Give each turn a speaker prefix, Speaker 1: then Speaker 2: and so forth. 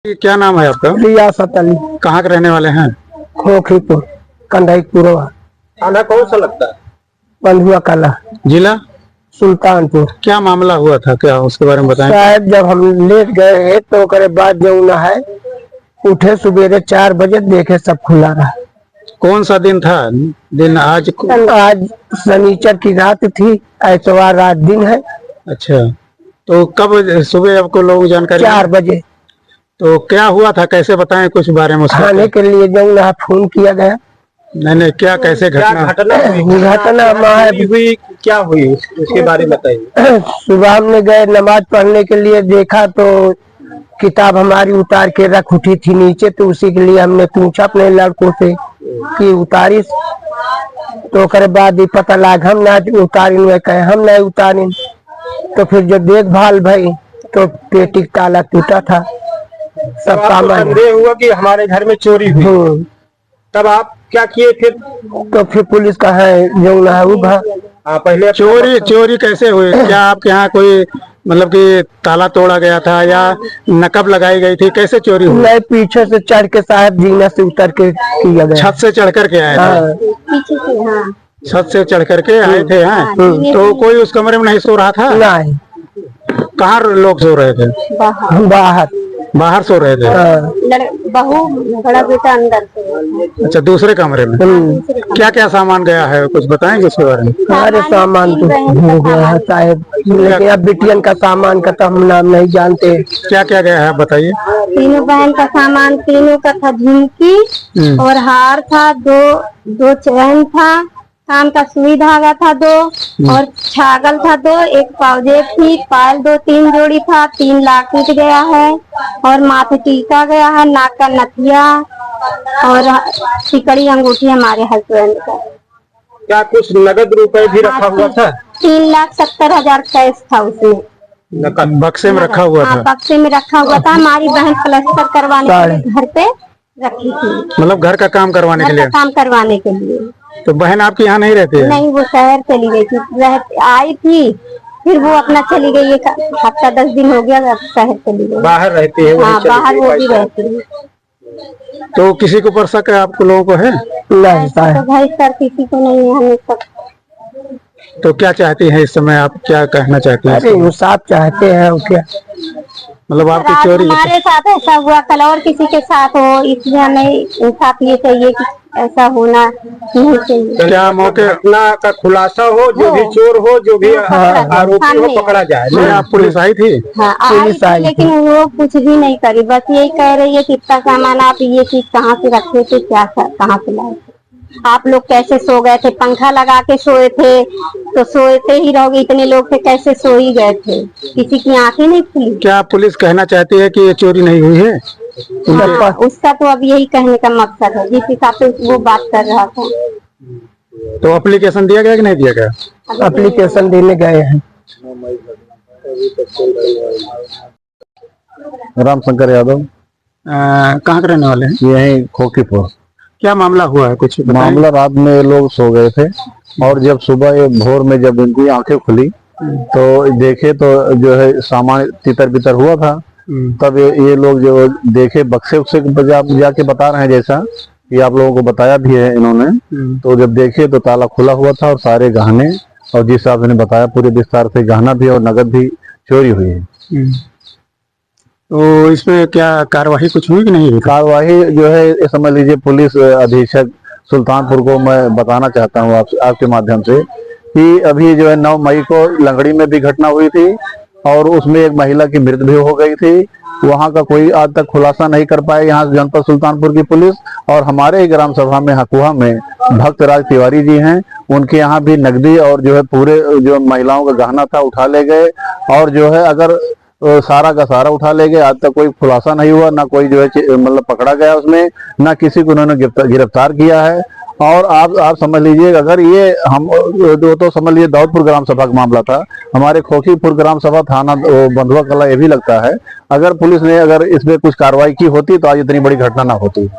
Speaker 1: क्या नाम है आपका?
Speaker 2: रियासत अली।
Speaker 1: कहाँ के रहने वाले हैं?
Speaker 2: खोखीपुर कंधाईपुरवा।
Speaker 1: थाना कौन सा लगता है?
Speaker 2: बंधुआ कला,
Speaker 1: जिला
Speaker 2: सुल्तानपुर।
Speaker 1: क्या मामला हुआ था, क्या उसके बारे में बताएं।
Speaker 2: शायद जब हम लेट गए हैं तो करे बाद जो ना है उठे सुबेरे 4 बजे देखे सब खुला रहा।
Speaker 1: कौन सा दिन था? दिन आज
Speaker 2: शनिचर की रात थी, ऐतवार रात दिन है।
Speaker 1: अच्छा, तो कब सुबह आपको लोग जानकारी?
Speaker 2: 4 बजे।
Speaker 1: तो क्या हुआ था, कैसे बताएं कुछ बारे में?
Speaker 2: थाने के लिए जो ना फोन किया गया।
Speaker 1: नहीं, क्या कैसे घटना
Speaker 2: घटना
Speaker 1: हुई, क्या हुई उसके बारे में बताइए।
Speaker 2: सुबह हमने गए नमाज पढ़ने के लिए, देखा तो किताब हमारी उतार के रख उठी थी नीचे, तो उसी के लिए हमने पूछा अपने लड़कों से कि उतारी, तो करे बाद ही पता लगा हम ना उतारिन, वे कहे हम नहीं उतारिन। तो फिर जो देखभाल भाई तो पेटी का ताला टूटा था, सब सामान
Speaker 1: हुआ कि हमारे घर में चोरी हुई। तब आप क्या किए फिर?
Speaker 2: तो फिर पुलिस का है जो ना है वो
Speaker 1: पहले चोरी कैसे हुई? क्या आपके यहाँ कोई मतलब कि ताला तोड़ा गया था या नकब लगाई गई थी, कैसे चोरी हुई?
Speaker 2: नहीं, पीछे से चढ़ के साहब जीना से उतर के किया गया।
Speaker 1: छत से चढ़ कर के आए थे?
Speaker 3: पीछे से, हाँ।
Speaker 1: छत से चढ़ करके आए थे। हाँ, तो कोई उस कमरे में नहीं सो रहा था?
Speaker 2: नहीं।
Speaker 1: कहाँ लोग सो रहे थे? बाहर सो रहे थे।
Speaker 3: बहू बड़ा बेटा अंदर से।
Speaker 1: अच्छा, दूसरे कमरे में। क्या क्या सामान गया है, कुछ बताएंगे उसके बारे में?
Speaker 2: सारे सामान तो हो गया है साहब, लेकिन अब बिटियन का सामान का तो हम नाम नहीं जानते।
Speaker 1: क्या क्या गया है बताइए।
Speaker 3: तीनों बहन का सामान, तीनों का था झुमकी और हार था, दो चैन था, कान का सुई धागा था 2 और छागल था 2, एक पाउजेब थी, पायल 2-3 जोड़ी था, 3 लाख टूट गया है और माथे टीका गया है, नाक का नथिया और सिकड़ी अंगूठी हमारे हस्बैंड का।
Speaker 1: क्या कुछ नगद रुपए भी रखा हुआ था?
Speaker 3: 3,70,000 कैश था उसमें,
Speaker 1: बक्से में रखा हुआ था।
Speaker 3: बक्से में रखा हुआ था। हमारी बहन प्लास्टर करवाने के लिए घर पे रखी थी,
Speaker 1: मतलब घर का काम करवाने के लिए?
Speaker 3: काम करवाने के लिए।
Speaker 1: तो बहन आपकी यहाँ नहीं रहती है?
Speaker 3: नहीं, वो शहर चली गई थी, आई थी फिर वो अपना चली गई। 1 हफ्ता 10 दिन हो गया, शहर चली गई।
Speaker 1: बाहर रहती है?
Speaker 3: हाँ, बाहर वो भी रहती है।
Speaker 1: तो किसी को पर शक है आप लोगों को है?
Speaker 2: नहीं
Speaker 3: तो भाई सर किसी को नहीं है, हमें सब।
Speaker 1: तो क्या चाहती हैं इस समय, आप क्या कहना चाहते हैं?
Speaker 2: अरे वो साथ चाहते हैं क्या,
Speaker 1: मतलब आपकी चोरी
Speaker 3: हमारे साथ ऐसा हुआ, कल और किसी के साथ हो, इसलिए हमें इंसाफ ये चाहिए कि ऐसा होना नहीं चाहिए।
Speaker 1: क्या मौके का खुलासा हो, जो भी चोर हो, जो भी आरोपी हो, पकड़ा जाए। नहीं, आप पुलिस आई थी?
Speaker 3: हाँ, पुलिस आई, लेकिन वो कुछ भी नहीं करी, बस यही कह रही है कि इतना सामान आप ये चीज कहाँ से रखे थे, क्या कहाँ से लाए थे, आप लोग कैसे सो गए थे, पंखा लगा के सोए थे तो सोते ही रहोगे, इतने लोग थे कैसे सो ही गए थे, किसी की आंखें नहीं खुली। क्या
Speaker 1: पुलिस कहना चाहती है कि ये चोरी नहीं हुई है?
Speaker 3: उसका तो अब यही कहने का मकसद है, जिस हिसाब से वो बात कर रहा था।
Speaker 1: तो एप्लीकेशन दिया गया कि नहीं दिया गया?
Speaker 2: एप्लीकेशन देने गए हैं।
Speaker 4: रामशंकर यादव।
Speaker 1: कहाँ के रहने वाले हैं?
Speaker 4: यही खोखीपुर।
Speaker 1: क्या मामला हुआ है, कुछ
Speaker 4: मामला रात में लोग सो गए थे और जब सुबह भोर में जब इनकी आंखें खुली तो देखे तो जो है सामान तितर बितर हुआ था। तब ये लोग जो देखे बक्से उक्से जाके बता रहे हैं, जैसा ये आप लोगों को बताया भी है इन्होंने। तो जब देखे तो ताला खुला हुआ था और सारे गहने, और जिस हिसाब से बताया पूरे विस्तार से, गहना भी और नगद भी चोरी हुई है।
Speaker 1: तो इसमें क्या कार्रवाई कुछ हुई कि नहीं हुई?
Speaker 4: कार्रवाई जो है समझ लीजिए, पुलिस अधीक्षक सुल्तानपुर को मैं बताना चाहता हूँ आपके माध्यम से कि अभी जो है 9 मई को लंगड़ी में भी घटना हुई थी और उसमें एक महिला की मृत्यु भी हो गई थी। वहाँ का कोई आज तक खुलासा नहीं कर पाए यहाँ जनपद सुल्तानपुर की पुलिस। और हमारे ग्राम सभा में हकुआ में भक्त राज तिवारी जी हैं, उनके यहाँ भी नकदी और जो है पूरे जो महिलाओं का गहना था उठा ले गए और जो है अगर सारा का सारा उठा ले गए। आज तक कोई खुलासा नहीं हुआ, ना कोई जो है मतलब पकड़ा गया उसमें, ना किसी को उन्होंने गिरफ्तार किया है। और आप समझ लीजिए, अगर ये हम तो समझ लीजिए दौलतपुर ग्राम सभा का मामला था, हमारे खोखीपुर ग्राम सभा थाना बंधुआ कला ये भी लगता है। अगर पुलिस ने अगर इसमें कुछ कार्रवाई की होती तो आज इतनी बड़ी घटना ना होती।